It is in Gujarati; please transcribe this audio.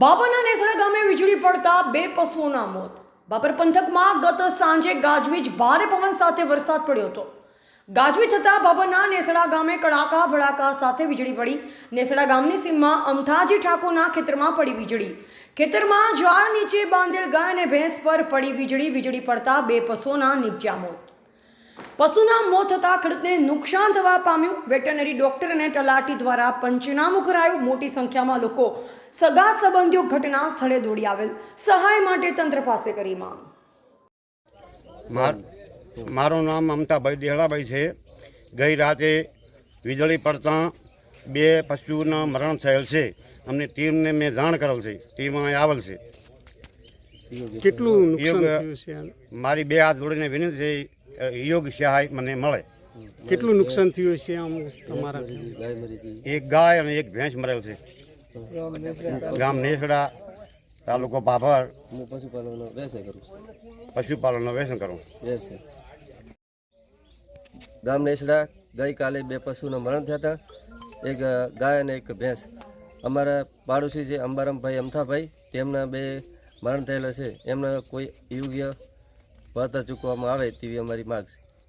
બાબરના નેસડા ગામે વીજળી પડતા બે પશુઓના મોત। બાબર પંથકમાં ગત સાંજે ગાજવીજ ભારે પવન સાથે વરસાદ પડ્યો હતો। ગાજવીજ થતાં બાબરના નેસડા ગામે કડાકા ભડાકા સાથે વીજળી પડી। નેસડા ગામની સીમમાં અમથાજી ઠાકોરના ખેતરમાં પડી વીજળી। ખેતરમાં ઝાડ નીચે બાંધેલ ગાય અને ભેંસ પર પડી વીજળી। વીજળી પડતા બે પશુઓના નિપજ્યા મોત। પશુના મોત થતાં ખેડૂતને નુકસાન થવા પામ્યું। વેટરનરી ડોક્ટર અને તલાટી દ્વારા પંચનામું કરાયું। મોટી સંખ્યામાં લોકો સગા સંબંધીઓ ઘટના સ્થળે દોડી આવેલ। સહાય માટે તંત્ર પાસે કરી માંગ। મારું નામ મમતાભાઈ દેહડાભાઈ છે। ગઈ રાતે વીજળી પડતા બે પશુઓના મરણ થયેલ છે। અમને ટીમને મેં જાણ કરેલ છે, ટીમ અહીં આવેલ છે। કેટલું નુકસાન થયું છે? મારી બે હાથ જોડીને વિનંતી છે, યોગ્ય સહાય મને મળે। કેટલું નુકસાન થયું છે આમ તમારા? એક ગાય અને એક ભેંસ મરેલ છે। ગામ નેસડા, તાલુકો ભાભર। હું પશુપાલનનો વ્યવસાય કરું છું। પશુપાલનનો વ્યસન કરું। ગામ નેસડા ગઈકાલે બે પશુના મરણ થયા હતા, એક ગાય અને એક ભેંસ। અમારા પાડોશી છે અંબારામભાઈ અમથાભાઈ, તેમના બે મરણ થયેલા છે। એમને કોઈ યોગ્ય વળતર ચૂકવવામાં આવે તેવી અમારી માગ છે।